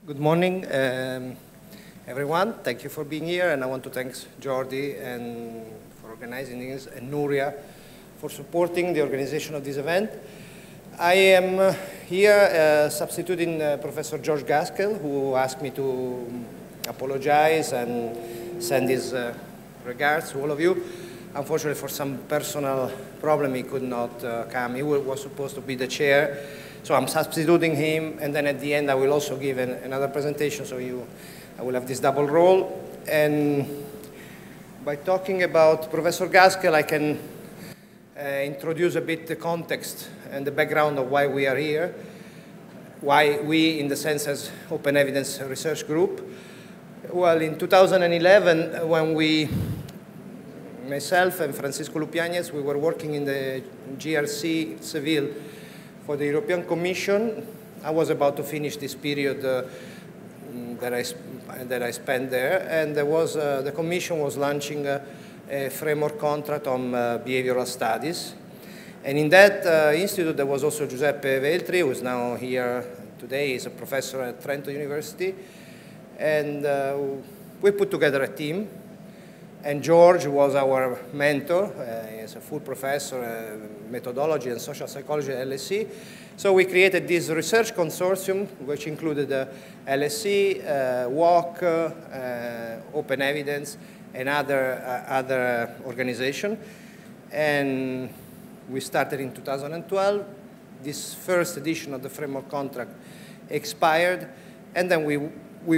Good morning, everyone. Thank you for being here, and I want to thank Jordi and for organizing this, and Nuria for supporting the organization of this event. I am here substituting Professor George Gaskell, who asked me to apologize and send his regards to all of you. Unfortunately, for some personal problem, he could not come. He was supposed to be the chair. So I'm substituting him, and then at the end I will also give another presentation, so I will have this double role. And by talking about Professor Gaskell, I can introduce a bit the context and the background of why we are here, why we, in the sense as Open Evidence Research Group. Well, in 2011, when myself and Francisco Lupiañez, we were working in the GRC Seville for the European Commission. I was about to finish this period that I spent there, and the Commission was launching a framework contract on behavioral studies. And in that institute, there was also Giuseppe Veltri, who is now here today. He's a professor at Trento University. And we put together a team. And George was our mentor. He's a full professor, methodology and social psychology at LSE. So we created this research consortium, which included LSE, WOC, Open Evidence, and other organizations. And we started in 2012. This first edition of the framework contract expired, and then we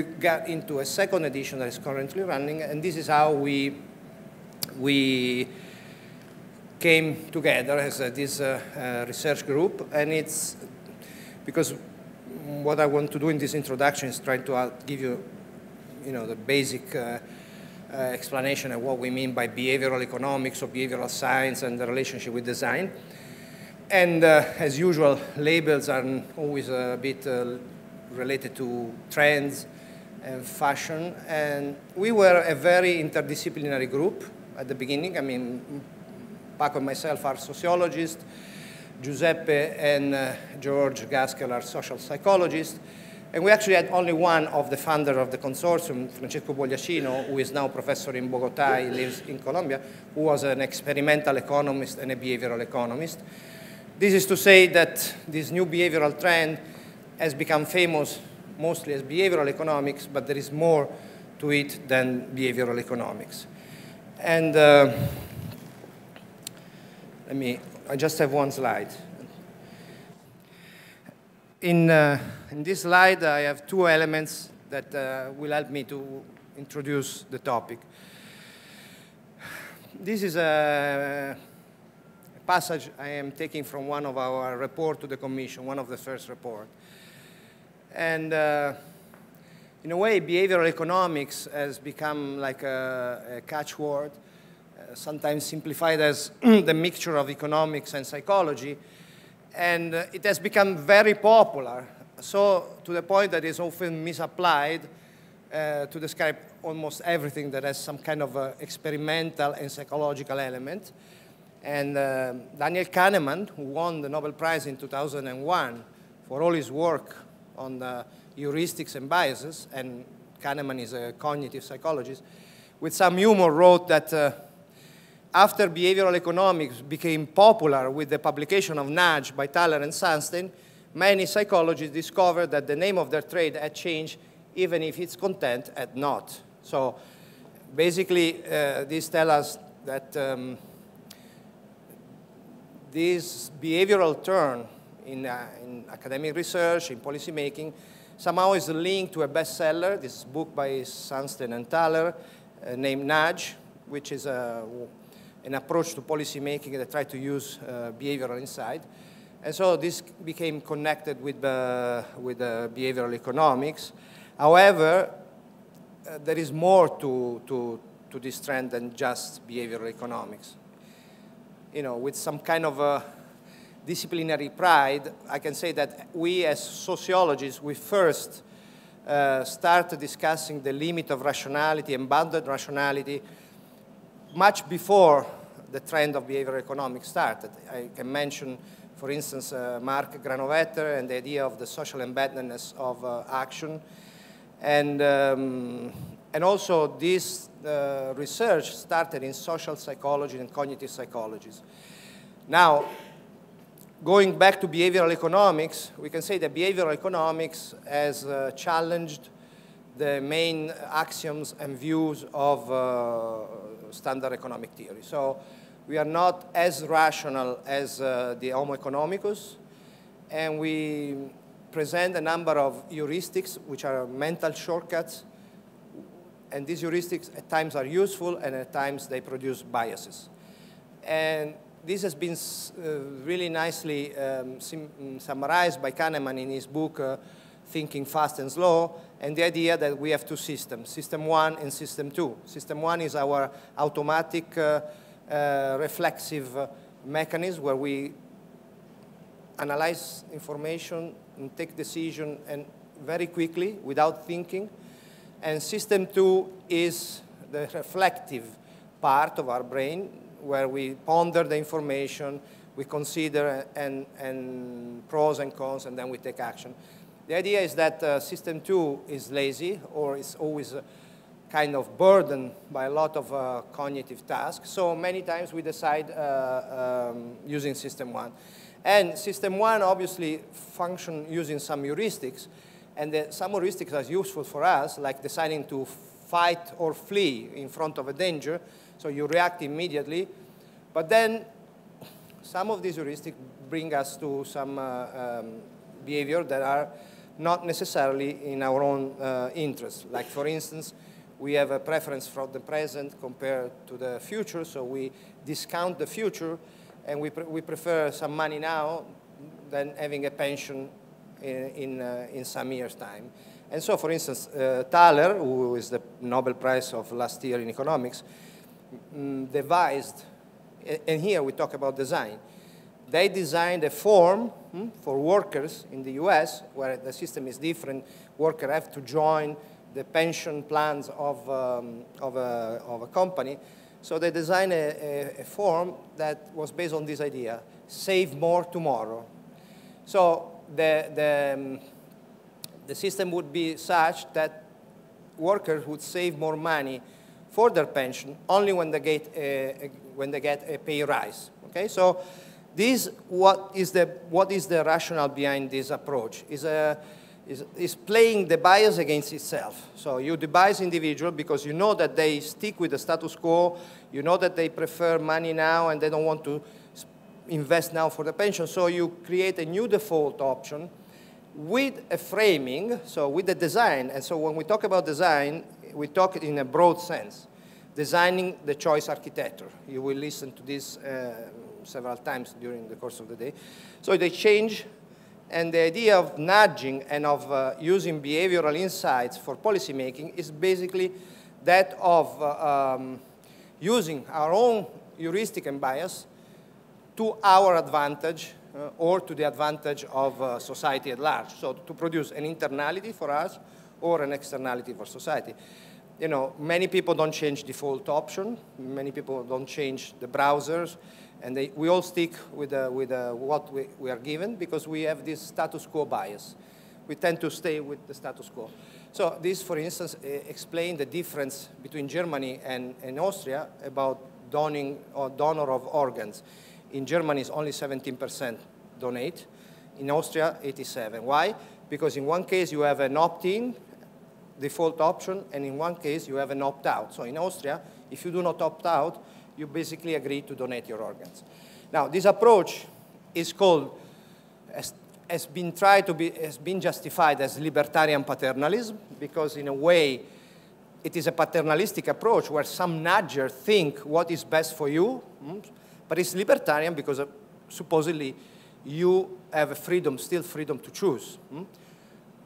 got into a second edition that is currently running, and this is how we came together as this research group. And it's because what I want to do in this introduction is try to give you, the basic explanation of what we mean by behavioral economics or behavioral science and the relationship with design. And as usual, labels are always a bit related to trends and fashion. And we were a very interdisciplinary group at the beginning. I mean, Paco and myself are sociologists. Giuseppe and George Gaskell are social psychologists. And we actually had only one of the founders of the consortium, Francesco Bogliacino, who is now a professor in Bogotá. He lives in Colombia, who was an experimental economist and a behavioral economist. This is to say that this new behavioral trend has become famous mostly as behavioral economics, but there is more to it than behavioral economics. And I just have one slide. In this slide, I have two elements that will help me to introduce the topic. This is a passage I am taking from one of our reports to the Commission, one of the first reports. And in a way, behavioral economics has become like a catchword, sometimes simplified as the mixture of economics and psychology. And it has become very popular, so to the point that it's often misapplied to describe almost everything that has some kind of experimental and psychological element. And Daniel Kahneman, who won the Nobel Prize in 2001 for all his work on heuristics and biases, and Kahneman is a cognitive psychologist, with some humor wrote that after behavioral economics became popular with the publication of Nudge by Thaler and Sunstein, many psychologists discovered that the name of their trade had changed, even if its content had not. So basically, this tells us that this behavioral turn in academic research, in policymaking, somehow is linked to a bestseller, this book by Sunstein and Thaler, named Nudge, which is an approach to policymaking that tried to use behavioral insight. And so this became connected with behavioral economics. However, there is more to this trend than just behavioral economics. With some kind of disciplinary pride, I can say that we as sociologists, we first started discussing the limit of rationality and bounded rationality much before the trend of behavioral economics started. I can mention, for instance, Mark Granovetter and the idea of the social embeddedness of action. And also this research started in social psychology and cognitive psychologies. Now, going back to behavioral economics, we can say that behavioral economics has challenged the main axioms and views of standard economic theory. So we are not as rational as the Homo economicus, and we present a number of heuristics, which are mental shortcuts, and these heuristics at times are useful, and at times they produce biases. And this has been really nicely summarized by Kahneman in his book, Thinking Fast and Slow, and the idea that we have two systems, System 1 and System 2. System 1 is our automatic reflexive mechanism where we analyze information and take decision and very quickly without thinking. And System 2 is the reflective part of our brain where we ponder the information, we consider and pros and cons, and then we take action. The idea is that System 2 is lazy or is always kind of burdened by a lot of cognitive tasks. So many times we decide using System 1. And System 1 obviously function using some heuristics, and some heuristics are useful for us, like deciding to fight or flee in front of a danger, so you react immediately. But then some of these heuristics bring us to some behavior that are not necessarily in our own interest. Like, for instance, we have a preference for the present compared to the future, so we discount the future, and we prefer some money now than having a pension in some years' time. And so, for instance, Thaler, who is the Nobel Prize of last year in economics, devised, and here we talk about design, they designed a form for workers in the US, where the system is different. Workers have to join the pension plans of a company. So they designed a form that was based on this idea, save more tomorrow. So the system would be such that workers would save more money for their pension only when they get a pay rise. Okay, so what is the rationale behind this approach? Is playing the bias against itself. So you debias individual because you know that they stick with the status quo, you know that they prefer money now and they don't want to invest now for the pension, so you create a new default option with a framing, so with the design. And so when we talk about design, we talk in a broad sense, designing the choice architecture. You will listen to this several times during the course of the day. So they change. And the idea of nudging and of using behavioral insights for policymaking is basically that of using our own heuristic and bias to our advantage or to the advantage of society at large. So to produce an internality for us or an externality for society. You know, many people don't change default option. Many people don't change the browsers. And we all stick with what we are given because we have this status quo bias. We tend to stay with the status quo. So this, for instance, explains the difference between Germany and Austria about donor of organs. In Germany, it's only 17% donate. In Austria, 87%. Why? Because in one case, you have an opt-in default option, and in one case, you have an opt-out. So in Austria, if you do not opt out, you basically agree to donate your organs. Now, this approach is called, has been justified as libertarian paternalism, because in a way, it is a paternalistic approach where some nudger think what is best for you, but it's libertarian because supposedly you have a freedom, still freedom to choose.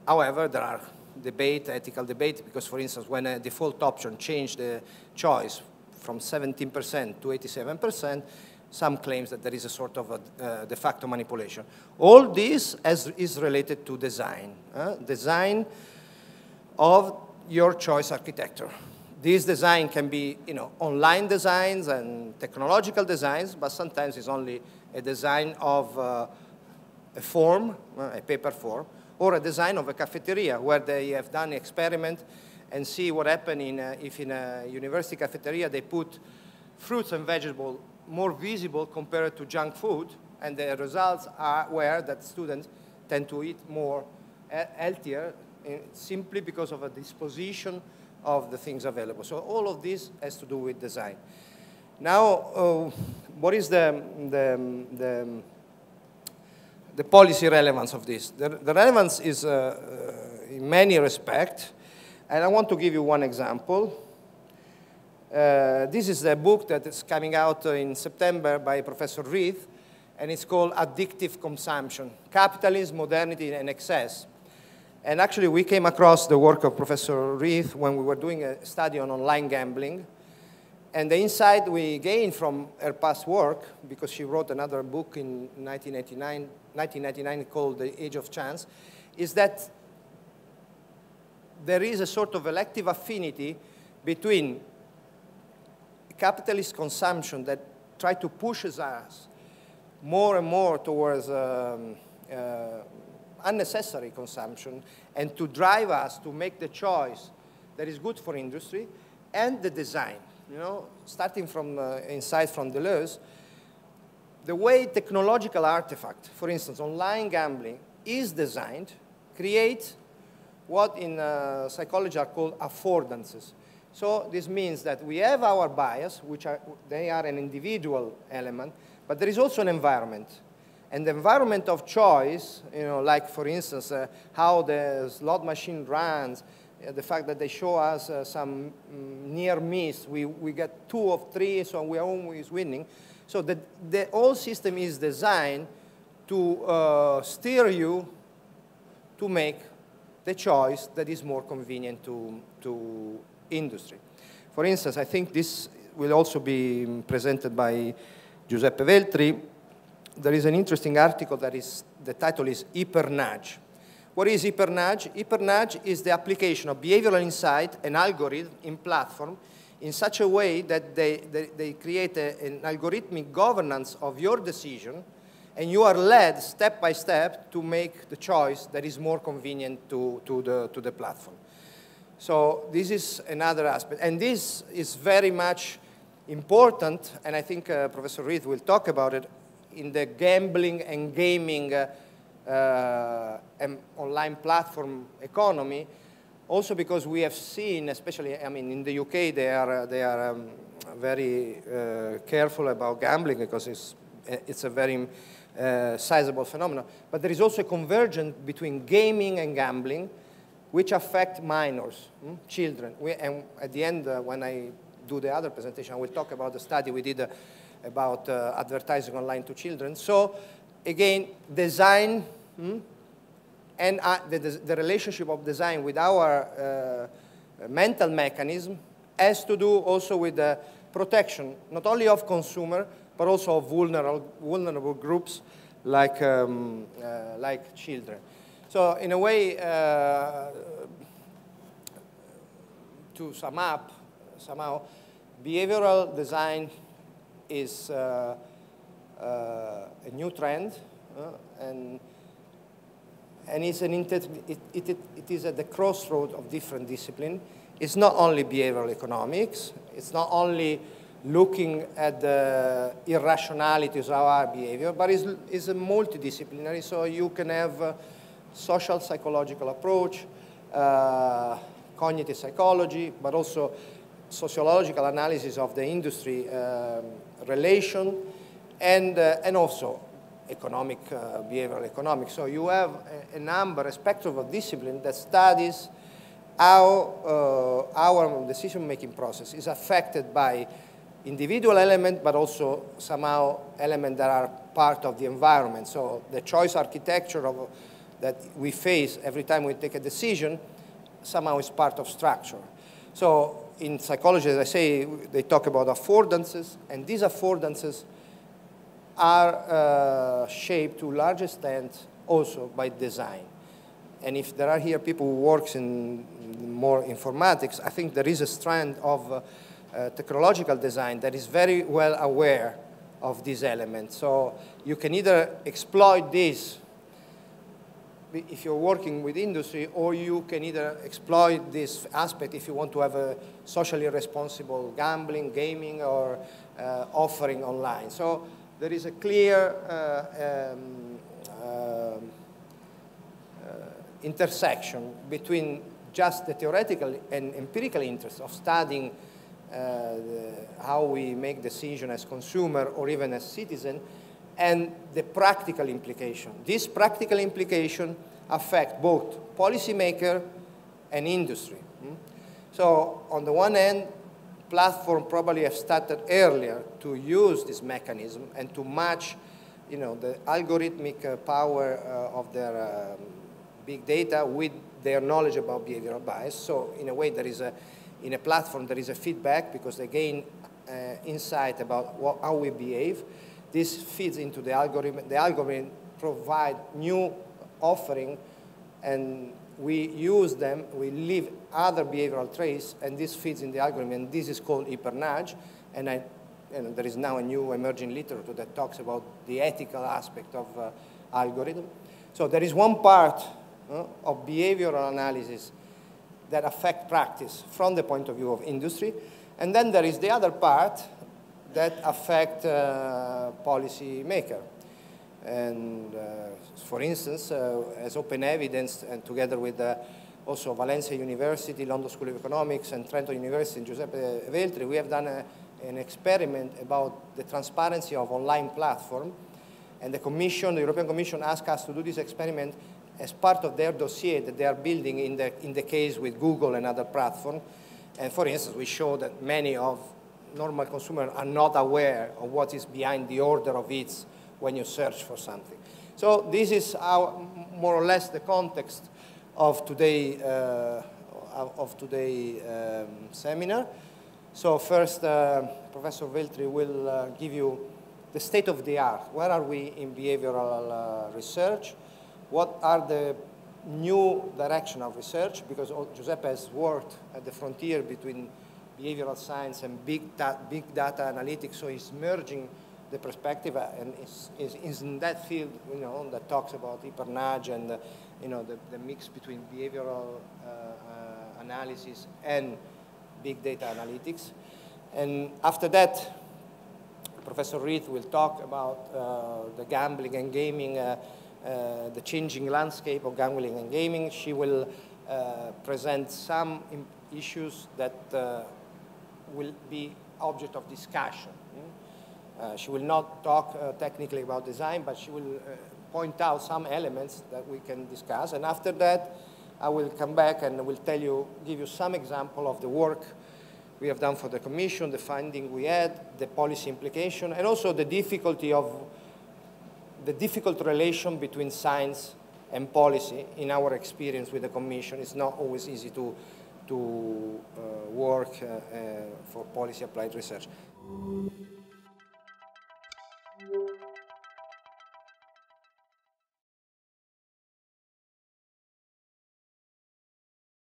However, there are ethical debate, because for instance, when a default option changed the choice from 17% to 87%, some claims that there is a sort of a de facto manipulation. All this is related to design, design of your choice architecture. This design can be, online designs and technological designs, but sometimes it's only a design of a form, a paper form, or a design of a cafeteria where they have done an experiment and see what happens if in a university cafeteria they put fruits and vegetables more visible compared to junk food, and the results were that students tend to eat more healthier simply because of a disposition of the things available. So all of this has to do with design. Now, what is the policy relevance of this? The relevance is in many respects, and I want to give you one example. This is a book that is coming out in September by Professor Reith, and it's called Addictive Consumption, Capitalism, Modernity, and Excess. And actually, we came across the work of Professor Reith when we were doing a study on online gambling. And the insight we gained from her past work, because she wrote another book in 1999 called The Age of Chance, is that there is a sort of elective affinity between capitalist consumption that try to push us more and more towards unnecessary consumption and to drive us to make the choice that is good for industry, and the design. You know, starting from insight from Deleuze, the way technological artifact, for instance, online gambling, is designed, creates what in psychology are called affordances. So this means that we have our bias, which they are an individual element, but there is also an environment. And the environment of choice, you know, like for instance, how the slot machine runs, the fact that they show us some near miss, we get 2 of 3, so we are always winning. So the whole system is designed to steer you to make the choice that is more convenient to industry. For instance, I think this will also be presented by Giuseppe Veltri. There is an interesting article that the title is Hypernudge. What is Hypernudge? Hypernudge is the application of behavioral insight and algorithm in platform in such a way that they create an algorithmic governance of your decision, and you are led step by step to make the choice that is more convenient to the platform. So this is another aspect. And this is very much important, and I think Professor Reith will talk about it, in the gambling and gaming online platform economy, also because we have seen, especially, I mean, in the UK, they are very careful about gambling because it's a very sizable phenomenon. But there is also a convergence between gaming and gambling, which affect minors, children. And at the end, when I do the other presentation, I will talk about the study we did about advertising online to children. So again, design and the relationship of design with our mental mechanism has to do also with the protection, not only of consumer, but also of vulnerable groups like children. So in a way, to sum up, somehow, behavioral design is a new trend, and it's it is at the crossroad of different disciplines. It's not only behavioral economics. It's not only looking at the irrationalities of our behavior, but it's a multidisciplinary. So you can have social psychological approach, cognitive psychology, but also sociological analysis of the industry relation, and also economic, behavioral economics. So you have a spectrum of discipline that studies how our decision-making process is affected by individual elements, but also somehow elements that are part of the environment. So the choice architecture that we face every time we take a decision somehow is part of structure. So in psychology, as I say, they talk about affordances, and these affordances are shaped to a large extent also by design. And if there are here people who work in more informatics, I think there is a strand of technological design that is very well aware of these elements. So you can either exploit this if you're working with industry, or you can either exploit this aspect if you want to have a socially responsible gambling, gaming, or offering online. So there is a clear intersection between just the theoretical and empirical interest of studying how we make decisions as consumer or even as citizen, and the practical implication. This practical implication affect both policymaker and industry. So on the one hand, platforms probably have started earlier to use this mechanism and to match, you know, the algorithmic power of their big data with their knowledge about behavioral bias. So in a way, there is in a platform, there is a feedback because they gain insight about how we behave. This feeds into the algorithm. The algorithm provides new offering, and we use them. We leave other behavioral traits, and this feeds in the algorithm, and this is called hyper-nudge. And there is now a new emerging literature that talks about the ethical aspect of algorithm. So there is one part of behavioral analysis that affect practice from the point of view of industry, and then there is the other part that affect policy maker. And for instance, as open evidence, and together with also Valencia University, London School of Economics, and Trento University, and Giuseppe Veltri, we have done an experiment about the transparency of online platform. And the Commission, the European Commission, asked us to do this experiment as part of their dossier that they are building in the case with Google and other platforms. And for instance, we show that many of normal consumers are not aware of what is behind the order of hits when you search for something. So this is more or less the context of today seminar. So first, Professor Veltri will give you the state of the art. Where are we in behavioral research? What are the new direction of research? Because Giuseppe has worked at the frontier between behavioral science and big data analytics, so he's merging the perspective, and is in that field, you know, that talks about hyper-nudge and you know, the mix between behavioral analysis and big data analytics. And after that, Professor Reith will talk about the gambling and gaming, the changing landscape of gambling and gaming. She will present some issues that will be object of discussion. She will not talk technically about design, but she will point out some elements that we can discuss. And after that, I will come back and will give you some example of the work we have done for the Commission, the finding we had, the policy implication, and also the difficult relation between science and policy. In our experience with the Commission, it's not always easy to work for policy applied research.